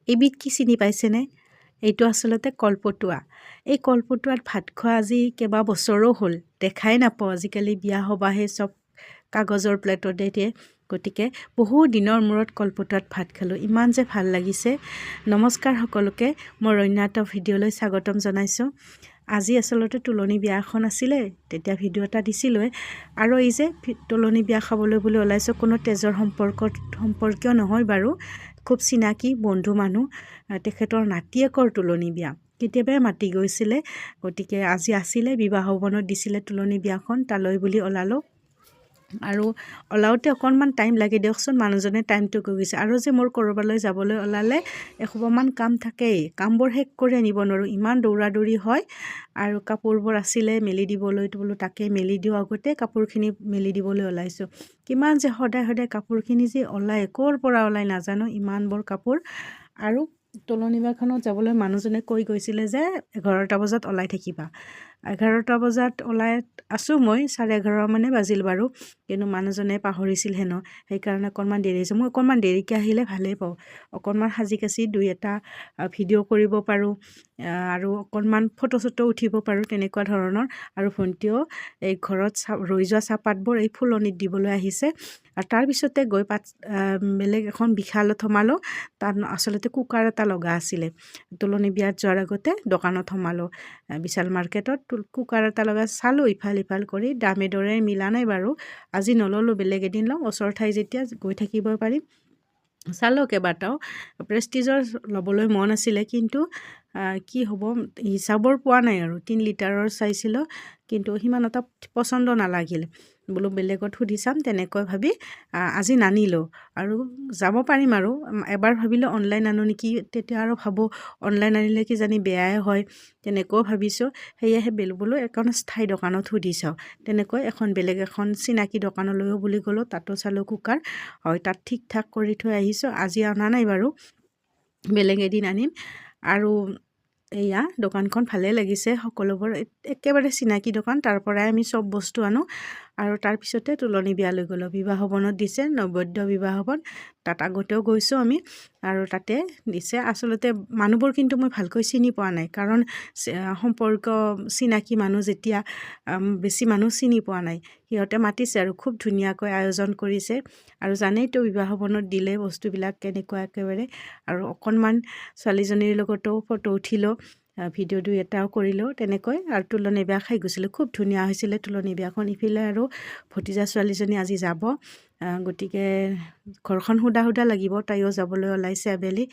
এবিধ কি চিনি পাইছেনে? এইটো আচলতে কলপটুৱা। এই কলপটুৱাত ভাত খোৱা আজি কেইবা বছৰো হ'ল। দেখাই নাপাওঁ আজিকালি বিয়া সবাহে চব কাগজৰ প্লেটতে দিয়ে। গতিকে বহু দিনৰ মূৰত কলপটুৱাত ভাত খালোঁ। ইমান যে ভাল লাগিছে। নমস্কাৰ সকলোকে, মই ৰণ্যা এটা ভিডিঅ'লৈ স্বাগতম জনাইছোঁ। আজি আচলতে তুলনি বিয়া এখন আছিলে, তেতিয়া ভিডিঅ' এটা দিছিলোঁৱে। আৰু এই যে তুলনি বিয়া খাবলৈ বুলি ওলাইছোঁ, কোনো তেজৰ সম্পৰ্কীয় নহয় বাৰু, খুব চিনাকি বন্ধু মানুহ। তেখেতৰ নাতিয়েকৰ তুলনি বিয়া কেতিয়াবাই মাতি গৈছিলে। গতিকে আজি আছিলে, বিবাহ ভৱনত দিছিলে তুলনি বিয়াখন, তালৈ বুলি ওলালোঁ। আৰু ওলাওঁতে অকণমান টাইম লাগে দিয়কচোন, মানুহজনে টাইমটো কৈ গৈছে। আৰু যে মোৰ ক'ৰবালৈ যাবলৈ ওলালে এসোপামান কাম থাকেই, কামবোৰ শেষ কৰি আনিব নোৱাৰোঁ, ইমান দৌৰা দৌৰি হয়। আৰু কাপোৰবোৰ আছিলে মেলি দিবলৈ, বোলো তাকে মেলি দিওঁ, আগতে কাপোৰখিনি মেলি দিবলৈ ওলাইছোঁ। কিমান যে সদায় সদায় কাপোৰখিনি যে ওলায়, ক'ৰ পৰা ওলায় নাজানো, ইমানবোৰ কাপোৰ। আৰু তুলনি বিয়াখনত যাবলৈ মানুহজনে কৈ গৈছিলে যে 11টা বজাত ওলাই থাকিবা। 11টা বজাত ওলাই আছোঁ, মই 11:30 মানে বাজিল বাৰু, কিন্তু মানুহজনে পাহৰিছিল হেনো, সেইকাৰণে অকণমান দেৰি হৈছে। মই অকণমান দেৰিকৈ আহিলে ভালেই পাওঁ, অকণমান সাজি কাচি দুই এটা ভিডিঅ' কৰিব পাৰোঁ, আৰু অকণমান ফটো চটো উঠিব পাৰোঁ, তেনেকুৱা ধৰণৰ। আৰু ভণ্টিও এই ঘৰত ৰৈ যোৱা চাহপাতবোৰ এই ফুলনিত দিবলৈ আহিছে। আৰু তাৰপিছতে গৈ বেলেগ এখন বিশালত সোমালোঁ। তাত আচলতে কুকাৰ এটা লগা আছিলে। তুলনি বিয়াত যোৱাৰ আগতে দোকানত সোমালোঁ, বিশাল মাৰ্কেটত। কুকাৰ এটা লগা চালোঁ, ইফাল সিফাল কৰি দামে দৰে মিলা নাই বাৰু। আজি নল'লোঁ, বেলেগ এদিন ল'ম, ওচৰ ঠাই যেতিয়া গৈ থাকিব পাৰিম। চালোঁ কেইবাটাও, প্ৰেষ্টিজৰ ল'বলৈ মন আছিলে, কিন্তু কি হ'ব হিচাপৰ পোৱা নাই। আৰু 3 লিটাৰৰ চাইছিলোঁ, কিন্তু সিমান এটা পচন্দ নালাগিল। বোলো বেলেগত সুধি চাম, তেনেকৈ ভাবি আজি নানিলোঁ। আৰু যাব পাৰিম আৰু এবাৰ ভাবিলোঁ অনলাইন আনো নেকি, তেতিয়া আৰু ভাবোঁ অনলাইন আনিলে কিজানি বেয়াই হয়, তেনেকৈও ভাবিছোঁ। সেয়েহে বোলো এখন স্থায়ী দোকানত সুধি চাওঁ। তেনেকৈ বেলেগ এখন চিনাকি দোকানলৈও বুলি গ'লোঁ, তাতো চালোঁ কুকাৰ, হয় তাত ঠিক ঠাক কৰি থৈ আহিছোঁ। আজি অনা নাই বাৰু, বেলেগ এদিন আনিম। আৰু এয়া দোকানখন ভালে লাগিছে, সকলোবোৰ একেবাৰে চিনাকি দোকান, তাৰ পৰাই আমি চব বস্তু আনো। আৰু তাৰপিছতে তুলনি বিয়ালৈ গ'লোঁ, বিবাহ ভৱনত দিছে, নৈবদ্য বিবাহ ভৱন। তাত আগতেও গৈছোঁ আমি, আৰু তাতে দিছে। আচলতে মানুহবোৰ কিন্তু মই ভালকৈ চিনি পোৱা নাই, কাৰণ সম্পৰ্ক চিনাকি মানুহ যেতিয়া, বেছি মানুহ চিনি পোৱা নাই। সিহঁতে মাতিছে আৰু খুব ধুনীয়াকৈ আয়োজন কৰিছে। আৰু জানেইতো বিবাহ ভৱনত দিলে বস্তুবিলাক কেনেকুৱা একেবাৰে। আৰু অকণমান ছোৱালীজনীৰ লগতো ফটো উঠিলোঁ, ভিডিঅ' দুই এটাও কৰিলোঁ তেনেকৈ। আৰু তুলনি বিয়া খাই গৈছিলোঁ, খুব ধুনীয়া হৈছিলে তুলনি বিয়াখন। ইফালে আৰু ভতিজা ছোৱালীজনী আজি যাব, গতিকে ঘৰখন সুদা সুদা লাগিব, তাইও যাবলৈ ওলাইছে আবেলি।